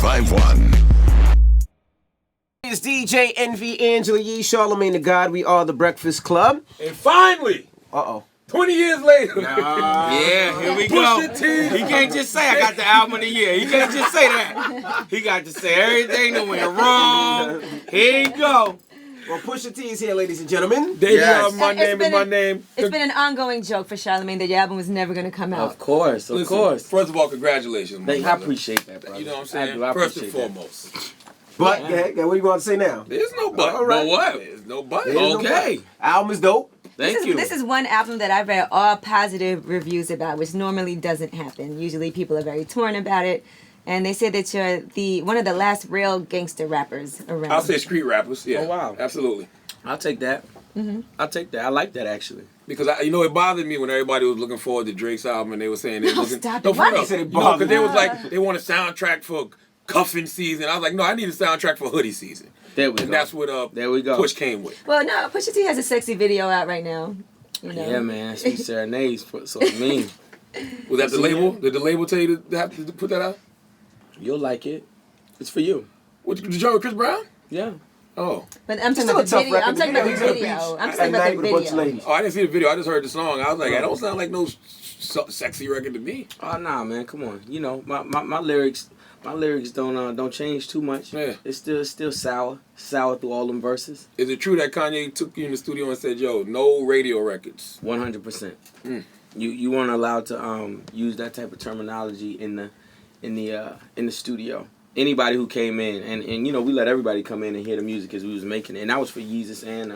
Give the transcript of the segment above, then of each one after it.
1051. It's DJ Envy, Angela Yee, Charlamagne the God. We are the Breakfast Club. And finally, 20 years later. Yeah, here we go. Pusha T. He can't just say I got the album of the year. He can't just say that. He got to say everything that went wrong. Here you go. Well, Pusha T is here, ladies and gentlemen. There Yes. you are, my name is my name. It's been an ongoing joke for Charlamagne that your album was never going to come out. Of course, of course. First of all, congratulations. my I brother. appreciate that, brother. You know what I'm saying? I First and appreciate that. foremost. But, yeah, what do you want to say now? There's no but. All right. But what? There's no but. There's no Okay. but. Album is dope. Thank you. This is one album that I've read all positive reviews about, which normally doesn't happen. Usually people are very torn about it. And they say that you're one of the last real gangster rappers around. I'll say street rappers. Yeah. Oh, wow. Absolutely. I'll take that. I'll take that. I like that, actually. Because it bothered me when everybody was looking forward to Drake's album and they were saying they No, looking. stop No, it. for Why real. they said it Because bothered they you? was like they want a soundtrack for cuffing season. I was like, no, I need a soundtrack for hoodie season. There we And go. that's what There we go. Push came with. Well, no, Pusha T has a sexy video out right now. You know? Yeah, man. Sweet Serenades. So I mean, Was that the label? Did the label tell you to have to put that out? you'll like it. It's for you. What, did you join with Chris Brown? Yeah. Oh. But I'm talking Still a about the tough video. I'm record. talking about the He's on the video. beach I'm at talking about night the with a bunch of video. ladies. Oh, I didn't see the video. I just heard the song. I was like, that don't sound like no sexy record to me. Oh nah, man. Come on. You know, my lyrics don't change too much. Yeah. It's still sour through all them verses. Is it true that Kanye took you in the studio and said, yo, no radio records? 100%. Mm. You weren't allowed to use that type of terminology in the studio. Anybody who came in and we let everybody come in and hear the music as we was making it, and that was for Yeezus and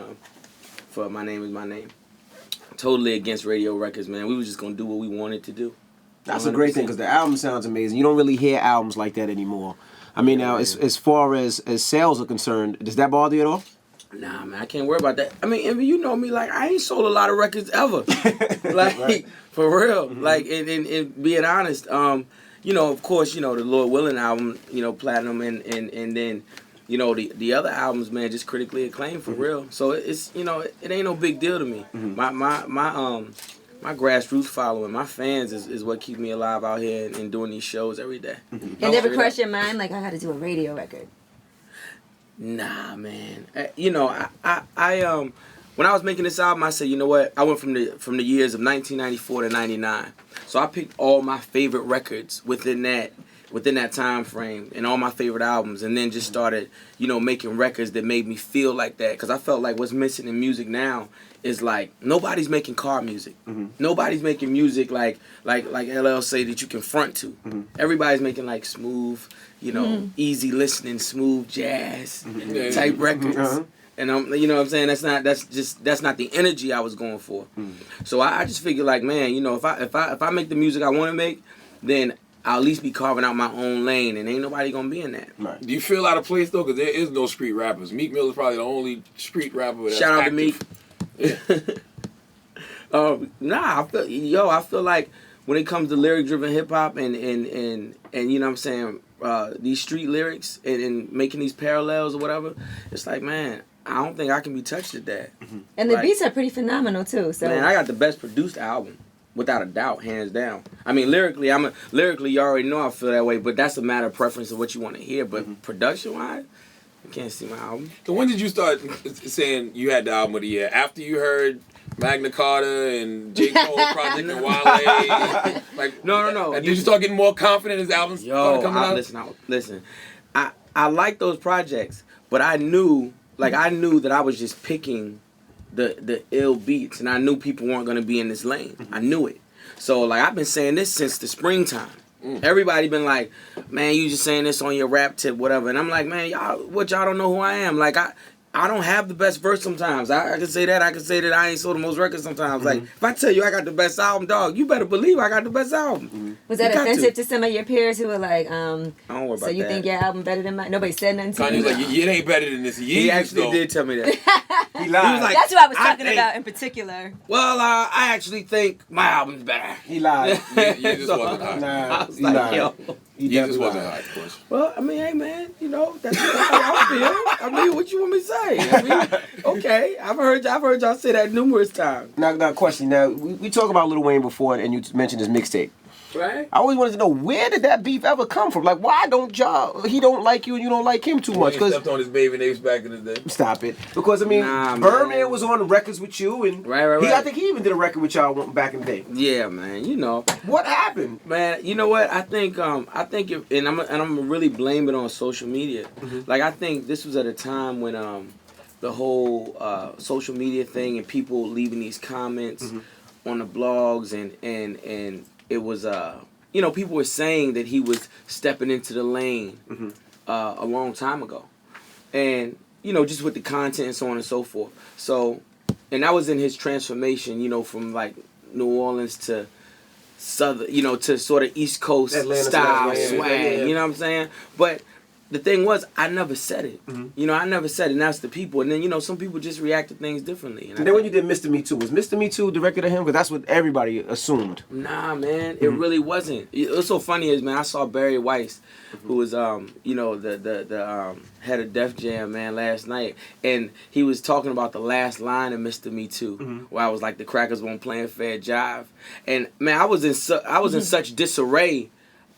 for My Name Is My Name. Totally against radio records, man. We was just gonna do what we wanted to do. That's a great thing because the album sounds amazing. You don't really hear albums like that anymore. I mean, now, as far as sales are concerned, does that bother you at all? Nah, man, I can't worry about that. I mean, Envy, you know me, like, I ain't sold a lot of records ever. Like, Right. for real. Like, and being honest, of course, the Lord Willing album, platinum, and then, the other albums, man, just critically acclaimed for real. So it's, it ain't no big deal to me. My grassroots following, my fans is what keep me alive out here and doing these shows every day. And never crossed your mind, like, I got to do a radio record? Nah, man. I when I was making this album, I said, you know what? I went from the years of 1994 to 99. So I picked all my favorite records within that time frame and all my favorite albums, and then just started, making records that made me feel like that. Because I felt like what's missing in music now is like nobody's making car music. Nobody's making music like LL say that you can front to. Everybody's making like smooth, easy listening, smooth jazz type records. And you know what I'm saying? That's not the energy I was going for. So I just figured like, man, if I make the music I want to make, then I'll at least be carving out my own lane, and ain't nobody gonna be in that. Right. Do you feel out of place though? Because there is no street rappers. Meek Mill is probably the only street rapper that's Shout out active. to Meek. I feel like when it comes to lyric driven hip hop and you know what I'm saying, these street lyrics and making these parallels or whatever, it's like, man, I don't think I can be touched at that. And the Like, beats are pretty phenomenal, too. So man, I got the best produced album. Without a doubt, hands down. I mean, lyrically, you already know I feel that way, but that's a matter of preference of what you want to hear. But production-wise, you can't see my album. So when did you start saying you had the album of the year? After you heard Magna Carta and J. Cole Project and Wale? Like, No. Did you start getting more confident as albums started coming out? Listen. I like those projects, but I knew that I was just picking the ill beats, and I knew people weren't gonna be in this lane. I knew it. So like I've been saying this since the springtime. Everybody been like, man, you just saying this on your rap tip, whatever. And I'm like, man, y'all don't know who I am. Like I don't have the best verse sometimes. I can say that. I can say that I ain't sold the most records sometimes. Like if I tell you I got the best album, dog, you better believe I got the best album. was that You got offensive to some of your peers who were like, I don't worry about so you that. think your album better than mine? Nobody said nothing to Kanye's you? like, it ain't better than this. He actually did tell me that. He lied. He was like, That's what I was I talking think- about in particular. Well, I actually think my album's better. He lied. You just wasn't hot. Nah, I was he like, lied. yo. He You just definitely wasn't lied. hot, of course. Well, I mean, hey, man, that's how I feel. I mean, what you want me to say? I mean, okay, I've heard y'all say that numerous times. Now, question. Now, we talked about Lil Wayne before, and you mentioned his mixtape. Right. I always wanted to know, where did that beef ever come from? Like, why don't y'all? He don't like you and you don't like him too much. He Because stepped on his baby napes back in the day. stop it. Because I mean, Nah, Birdman man. was on the records with you, and Right. I think he even did a record with y'all back in the day. Yeah, man. You know. What happened? Man, you know what? I think if, and I'm gonna really blame it on social media. Like I think this was at a time when the whole social media thing and people leaving these comments on the blogs and it was you know, people were saying that he was stepping into the lane a long time ago, and you know, just with the content and so on and so forth. So, and that was in his transformation, you know, from like New Orleans to Southern, you know, to sort of East Coast Atlanta style swag, swag. yeah. You know what I'm saying? But the thing was, I never said it. You know, I never said it, and that's the people. And then, you know, some people just react to things differently. And then when you did Mr. Me Too, was Mr. Me Too directed at him? Because that's what everybody assumed. Nah, man, it really wasn't. What's so funny is, man, I saw Barry Weiss, who was, you know, the head of Def Jam, man, last night, and he was talking about the last line of Mr. Me Too, where I was like, the crackers won't play fair jive, and man, I was in such disarray.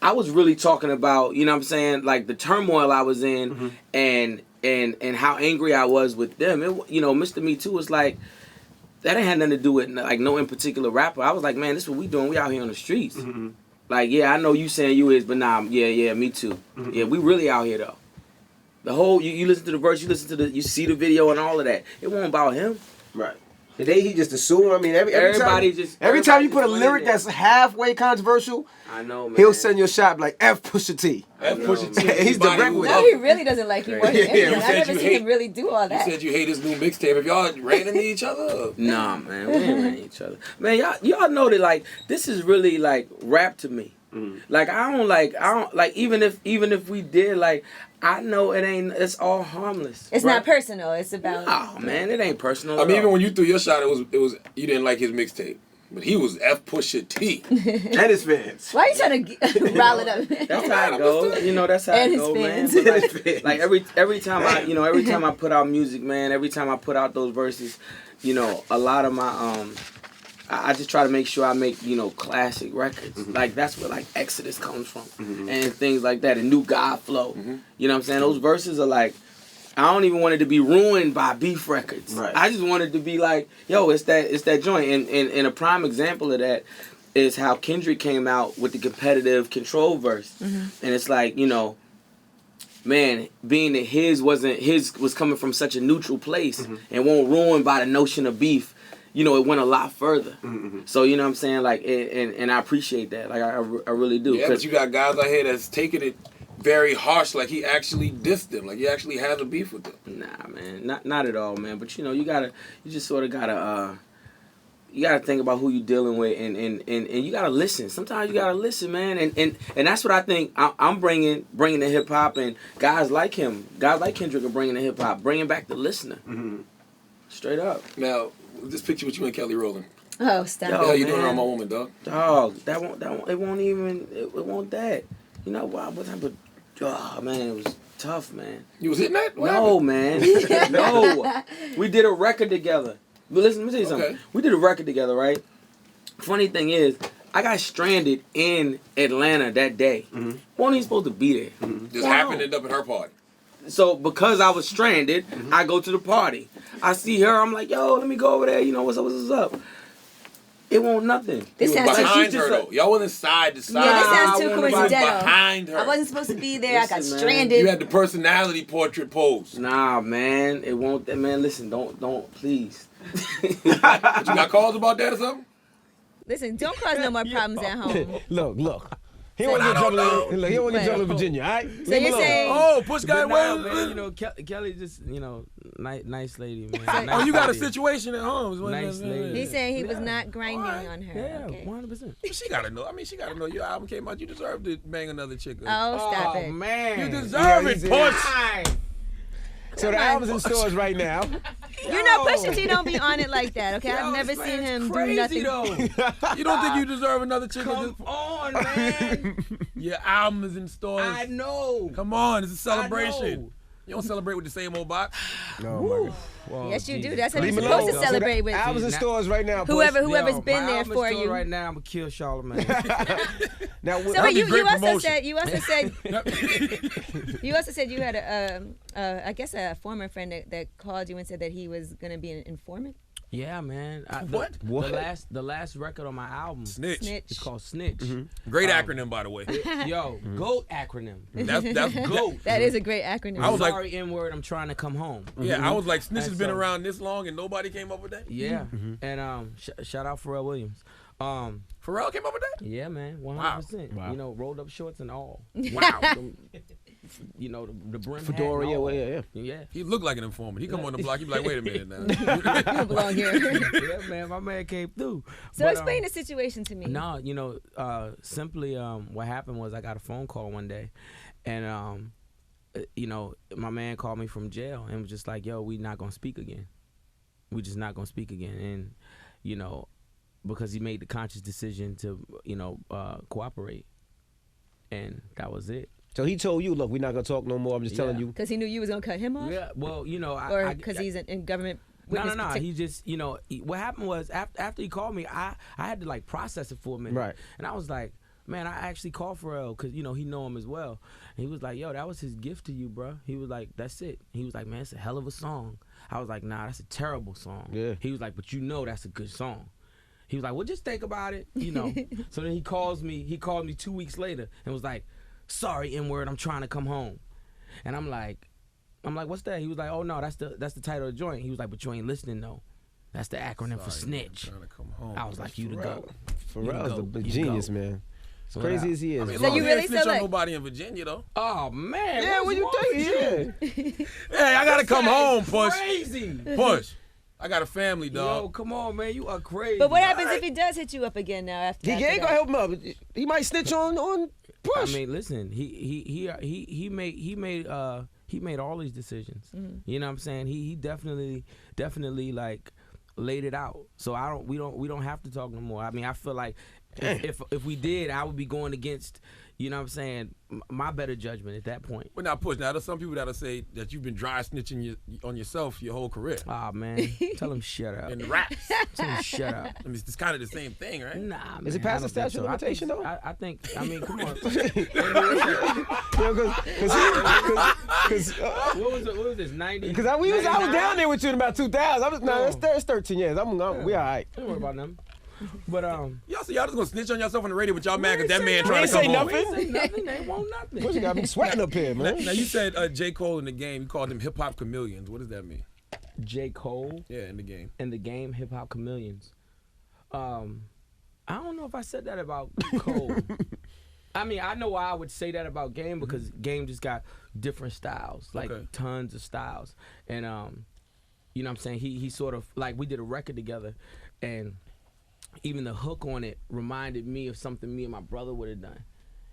I was really talking about, you know what I'm saying, like the turmoil I was in, and how angry I was with them. It, you know, Mr. Me Too was like, that ain't had nothing to do with like no in particular rapper. I was like, man, this is what we doing. We out here on the streets. Like, yeah, I know you saying you is, but nah, yeah, me too. Yeah, we really out here though. The whole you listen to the verse, you see the video and all of that. It wasn't about him. Right. Today he just assumed. I mean, every time you put a lyric that's halfway controversial, I know, man. he'll send you a shot like F Pusha T. F Pusha T. He's direct with No, it. he really doesn't like you. Yeah, you I've never seen him really do all You that. said you hate his new mixtape. Have y'all ran into each other? Nah, man, we ain't ran each other. Man, y'all know that like this is really like rap to me. Like I don't like even if we did, like I know it's all harmless. It's right? not personal. It's about. Oh man, it ain't personal. I mean, even when you threw your shot, it was you didn't like his mixtape, but he was F Pusha T. And his fans. Why are you trying to rile it up? That's how it goes. You know, that's how And it his goes, man. fans. But like every time I put out music, man, every time I put out those verses, you know, a lot of my I just try to make sure I make, you know, classic records. Like that's where like Exodus comes from and things like that, and New God Flow. You know what I'm saying? Those verses are like, I don't even want it to be ruined by beef records. Right. I just want it to be like, yo, it's that joint. And a prime example of that is how Kendrick came out with the competitive control verse. And it's like, you know, man, being that his was coming from such a neutral place and won't ruin by the notion of beef. You know, it went a lot further. So, you know what I'm saying? Like, and I appreciate that. Like, I really do. Yeah, but you got guys out here that's taking it very harsh, like he actually dissed them, like he actually has a beef with them. Nah, man, not at all, man. But, you know, you just sort of gotta, you gotta think about who you're dealing with, and you gotta listen. Sometimes you gotta listen, man. And that's what I think I'm bringing the hip hop, and guys like him, guys like Kendrick are bringing the hip hop, bringing back the listener. Straight up. Now, this picture with you and Kelly Rowland. Oh, stop. What the hell you doing around my woman, dog? Dog, it won't that. You know what type of, oh man, it was tough, man. You was hitting that? What No, happened? man. No. We did a record together. But listen, let me tell you something. Okay. We did a record together, right? Funny thing is, I got stranded in Atlanta that day. Wasn't even supposed to be there. Just happened to end up at her party. So because I was stranded, I go to the party. I see her, I'm like, yo, let me go over there. You know, what's up? It won't nothing. This You was sounds too. behind she's her, just though. Y'all wasn't side to side. Yeah, this Nah, sounds too I wasn't coincidental. behind her. I wasn't supposed to be there. I got Listen, man. stranded. You had the personality portrait pose. Nah, man, it won't. Man, listen, don't, please. But you got calls about that or something? Listen, don't cause no more problems at home. Look. He don't want to get trouble. Look, he don't want to get trouble in Virginia, all right? So you're saying? Oh, Push guy, Nah, what? man, you know, Kelly just, you know, nice lady, man. So- Nice Oh, you got a lady. situation at home. is what Nice it is. lady. He's saying he was not grinding on her. Yeah, Okay. 100%. She gotta know. I mean, she gotta know your album came out. You deserve to bang another chick. Oh, stop it. man. You deserve it, he's Push. So the album's in stores right now. You know, Pusha T don't be on it like that, okay? I've never seen him do nothing. You don't think you deserve another chick? Come on, man. Your album is in stores. I know. Come on, it's a I celebration. know. You don't celebrate with the same old box. No, my God. Well, Yes, you do. Jesus. That's how you're Leave me supposed to alone. celebrate with. Albums in stores right now. Push. Whoever's Yo, been my there album for store you. right now, I'm gonna kill Charlamagne. Now, So That'd be you great also promotion. said you also said you had I guess a former friend that called you and said that he was gonna be an informant. Yeah, man. What? The last record on my album. Snitch. It's called Snitch. Great acronym, by the way. Yo, GOAT acronym. That's GOAT. That is a great acronym. I was like- Sorry, N-word, I'm trying to come home. Yeah, I was like, Snitch has And been so- around this long and nobody came up with that? Yeah. And shout out Pharrell Williams. Pharrell came up with that? Yeah, man, 100%. Wow. You know, rolled up shorts and all. Wow. You know, the brim hat Fedora, and all. yeah. Yeah. He looked like an informant. He come on the block, he be like, wait a minute now. You don't belong here. Yeah, man, my man came through. So But, explain the situation to me. No, you know, simply what happened was I got a phone call one day, and you know, my man called me from jail and was just like, "Yo, we not gonna speak again. We just not gonna speak again." And you know, because he made the conscious decision to, you know, cooperate, and that was it. So he told you, look, we're not gonna talk no more. I'm just telling you. Because he knew you was gonna cut him off, Yeah, well, you know, or because he's in government. witness No. partic- He just, you know, what happened was after he called me, I had to like process it for a minute. Right. And I was like, man, I actually called Pharrell because, you know, he know him as well. And he was like, yo, that was his gift to you, bro. He was like, that's it. He was like, man, it's a hell of a song. I was like, nah, that's a terrible song. Yeah. He was like, but you know that's a good song. He was like, well, just think about it, you know. So then he called me 2 weeks later and was like, sorry, N-word, I'm trying to come home. And I'm like, what's that? He was like, oh no, that's the title of the joint. He was like, but you ain't listening though. That's the acronym for snitch. Trying to come home. I was like, you to go. Pharrell's You the go. genius, man. So Crazy I- as he is. I mean, So you he really ain't snitch feel on like- nobody in Virginia though. Oh man. yeah, what you think? Yeah. Hey, I gotta come home, Push. Crazy. Push. I got a family, Yo, dog. come on, man. You are crazy. But what happens if he does hit you up again now after? He after ain't that? gonna help him up. He might snitch on Push. I mean, listen, he made all these decisions. You know what I'm saying? He definitely like laid it out. So we don't have to talk no more. I mean, I feel like if we did, I would be going against, you know what I'm saying, my better judgment at that point. Well, now, Push. Now, there's some people that'll say that you've been dry snitching on yourself your whole career. Ah man, tell him shut up. In the raps. Tell him shut up. I mean, it's kind of the same thing, right? Nah, man. Is it past I don't the statute think of limitation, so. though? I think. I mean, come on. What was this? 90? Because I was 99? down there with you in about 2000. It's 13 years. We all right. Don't worry about them. But Y'all just gonna snitch on yourself on the radio, but y'all mad because that man We trying ain't to come say home. nothing. say nothing. They want nothing. Push got me sweating up here, man. Now, you said J. Cole in the game, you called them hip hop chameleons. What does that mean? J. Cole Yeah, in the game. in the game, Hip Hop Chameleons. I don't know if I said that about Cole. I mean, I know why I would say that about Game because Game just got different styles, like Okay. tons of styles. And you know what I'm saying? He sort of like we did a record together and even the hook on it reminded me of something me and my brother would have done.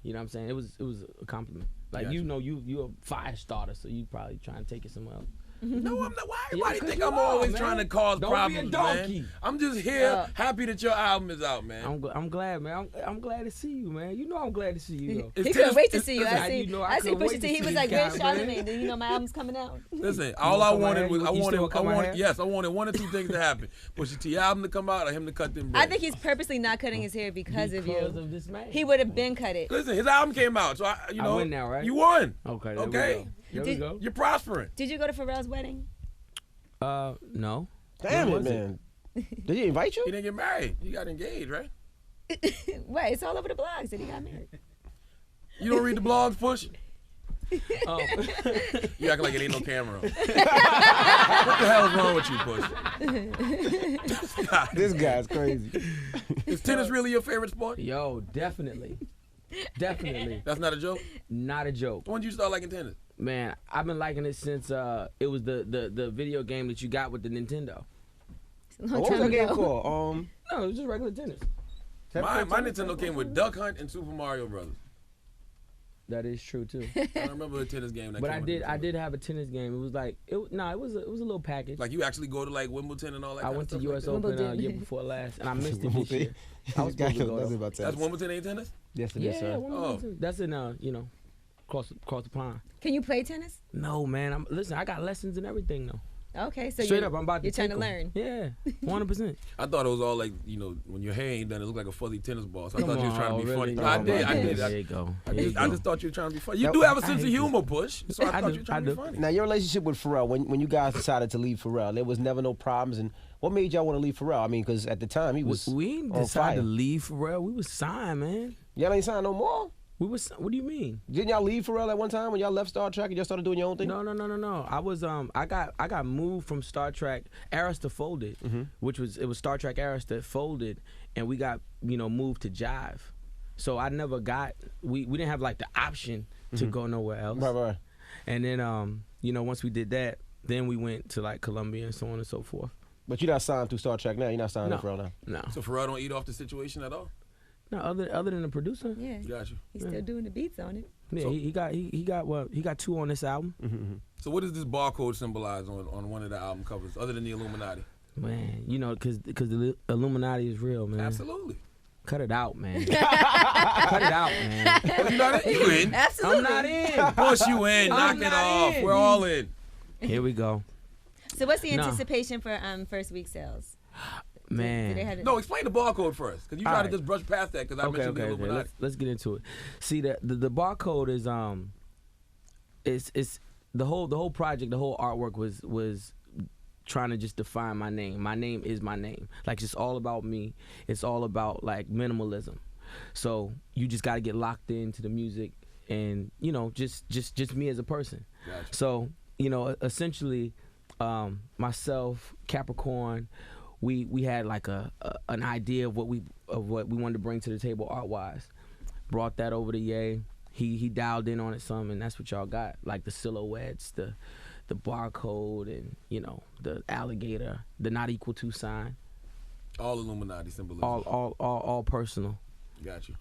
You know what I'm saying? It was a compliment. Like Gotcha. you know you're a fire starter, so you probably trying to take it somewhere else. No, I'm not. Why Yeah, everybody 'cause think you I'm are, always man. trying to cause Don't be a problems, donkey. man? I'm just here, happy that your album is out, man. I'm glad, man. I'm glad to see you, man. You know I'm glad to see you, though. It's He tennis- couldn't wait to it's- see you. listen, I see. you know, I I see couldn't wait Pusha to T. He see was this like, "Where's guy, man." Charlamagne? Do you know my album's coming out?" Listen, all I cut my wanted hair? was You I still cut my hair? wanted one or two things to happen. Pusha T album to come out or him to cut them I braids. think he's purposely not cutting his hair because of Because you. of this man. He would have been cut it. Listen, his album came out, so I win now, right? You won. Okay, there Okay. we go. There we Did- go. You're prospering. Did you go to Pharrell's wedding? No. Damn When it, was it? man. Did he invite you? He didn't get married. He got engaged, right? Wait, it's all over the blogs that he got married. You don't read the blogs, Push? Oh. You acting like it ain't no camera on. What the hell is wrong with you, Push? This guy's crazy. Is tennis really your favorite sport? Yo, definitely. Definitely. That's not a joke? Not a joke. When did you start liking tennis? Man, I've been liking it since it was the video game that you got with the Nintendo. It's a long What was time that game ago. called? No, it was just regular tennis. My Nintendo came with Duck Hunt and Super Mario Brothers. That is true too. I don't remember a tennis game that But came with I Nintendo. did have a tennis game. It was like it was a little package. Like you actually go to like Wimbledon and all that I kind went of to stuff US like Open Wimbledon. year before last, and I missed it this year. I was This guy supposed to go. knows though. about that? That's tennis. Wimbledon ain't tennis? Yes, it is, Yeah, sir. Wimbledon too. That's in across the pond. Can you play tennis? No, man. Listen, I got lessons and everything though. Okay, so Straight up, I'm about to you're trying take to 'em. learn. Yeah, 100%. I thought it was all like, you know, when your hair ain't done, it looked like a fuzzy tennis ball. So I Come thought you was trying to be on, funny. really? No, I Oh, did. my I did. goodness. There you go. There you I go. just thought you were trying to be funny. You Now, do have a I sense of hate humor, Push. So I I thought do, you were trying I to be do. funny. Now, your relationship with Pharrell, when you guys decided to leave Pharrell, there was never no problems. And what made y'all want to leave Pharrell? I mean, because at the time he was We didn't on decide to fire. leave Pharrell. We was signed, man. Y'all ain't signed no more. What do you mean? Didn't y'all leave Pharrell at one time when y'all left Star Trek and y'all started doing your own thing? No. I was I got moved from Star Trek. Arista folded, which was Star Trek Arista folded, and we got moved to Jive. So I never got we didn't have like the option to go nowhere else. Right. And then once we did that, then we went to like Columbia and so on and so forth. But you're not signed through Star Trek now. You're not signed No. to Pharrell now. No, So Pharrell don't eat off the situation at all? no. Other than the producer, Yeah, Got you. he's still doing the beats on it. yeah, So- he got 2 on this album. So what does this barcode symbolize on one of the album covers, other than the Illuminati? Man, because the Illuminati is real, man. Absolutely. Cut it out, man. Cut it out, man. Oh, you not in? You in? Absolutely. I'm not in. Push you in. Knock I'm it not off. in. We're all in. Here we go, So what's the No. anticipation for first week sales? Do they man. have it? No, explain the barcode first, because you All try to right. just brush past that, because I mentioned the Illuminati. Let's get into it. See, the barcode is it's the whole project, the whole artwork was trying to just define my name. My name is my name. Like, it's all about me. It's all about like minimalism. So you just got to get locked into the music, and just me as a person. Gotcha. So essentially, myself, Capricorn, we had like an idea of what we wanted to bring to the table art wise. Brought that over to Ye. He dialed in on it some, and that's what y'all got. Like the silhouettes, the barcode, and the alligator, the not equal to sign. All Illuminati symbolism. All personal. Got you.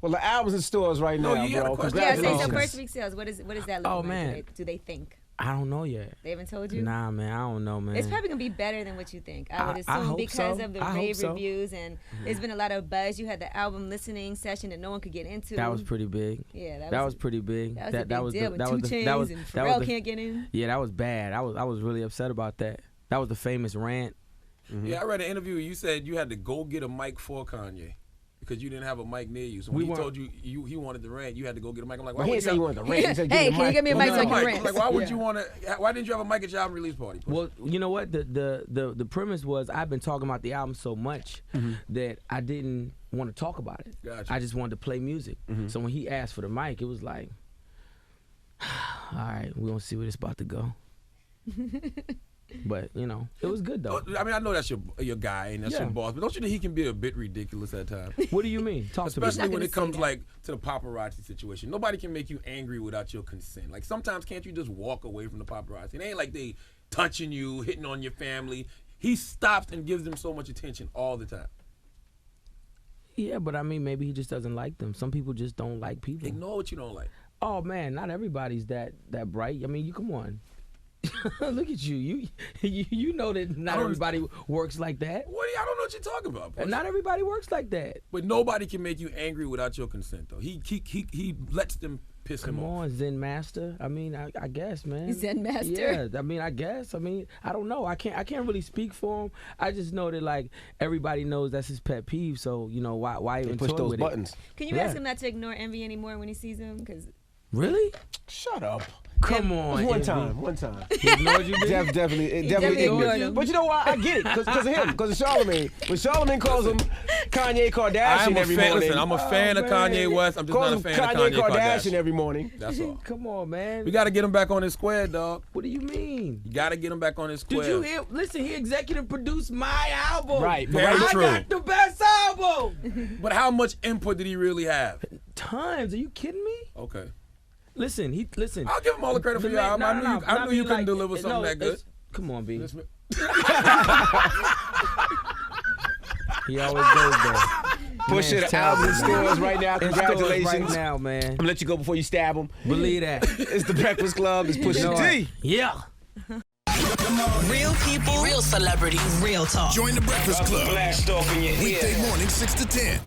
Well, the album's in stores right No, now, you had a bro. question. Yeah, Congratulations. so first week sales. What does that look Oh, like? man. Do they think? I don't know yet. They haven't told you? Nah, man, I don't know, man. It's probably gonna be better than what you think. I would I assume hope because so. of the I hope rave so. reviews, and there's been a lot of buzz. You had the album listening session that no one could get into. That was pretty big. Yeah, that was pretty big. That was a big deal. With 2 Chainz and that was Pharrell the- can't get in. Yeah, that was bad. I was really upset about that. That was the famous rant. Yeah, I read an interview. You said you had to go get a mic for Kanye because you didn't have a mic near you. So when We he weren't- told you he wanted the rant, you had to go get a mic. I'm like, But why he would ain't say you you have wanted the rant. He said, Hey, give me can you mic. give me a mic so I a can mic? rant? Like, why would Yeah. you want to? Why didn't you have a mic at your album release party? Well, you know what? The premise was I've been talking about the album so much that I didn't want to talk about it. Gotcha. I just wanted to play music. So when he asked for the mic, it was like, all right, we're gonna see where this about to go. But it was good though. I mean, I know that's your guy and that's Yeah. your boss, but don't you think he can be a bit ridiculous at times? What do you mean? Talk to me. Especially when gonna it comes say that. like to the paparazzi situation. Nobody can make you angry without your consent. Like sometimes can't you just walk away from the paparazzi? It ain't like they touching you, hitting on your family. He stops and gives them so much attention all the time. Yeah, but I mean, maybe he just doesn't like them. Some people just don't like people. Ignore what you don't like. Oh man, not everybody's that bright. I mean, you come on. Look at you. You know that not everybody works like that. What? I don't know what you're talking about. Push. Not everybody works like that. But nobody can make you angry without your consent, though. He lets them piss him Come off. on, Zen Master. I mean, I guess, man. Zen Master? Yeah, I mean, I guess. I mean, I don't know. I can't really speak for him. I just know that like everybody knows that's his pet peeve. So why They even push toy those with buttons. Can you Yeah. ask him not to ignore Envy anymore when he sees him? Because it? Really? Shut up. Come on. One Envy. time. One time. He ignored you, Definitely definitely ignored ignorant. him. But you know why? I get it, because of him, because of Charlamagne. When Charlamagne calls him Kanye Kardashian I'm a every fan. morning. Listen, I'm a fan of man. Kanye West. I'm just calls not a him fan of Kanye Kanye Kardashian Kardashian. every morning. That's all. Come on, man. We got to get him back on his square, dog. What do you mean? You got to get him back on his square. Did you hear? Listen, he executive produced my album. Right, Very I true. got the best album. But how much input did he really have? Tons. Are you kidding me? Okay. Listen. I'll give him all the credit for your album. I knew you couldn't deliver something that good. Come on, B. Listen, He always goes there. Push Man, it. The album in talented, man. stores right now. In stores Congratulations. right now, man. I'm gonna let you go before you stab him. Believe that. It's the Breakfast Club. It's Pusha You know T. what? Yeah. Real people, real celebrities, real talk. Join the Breakfast Club. Blast off in your ear. Weekday morning, 6 to 10.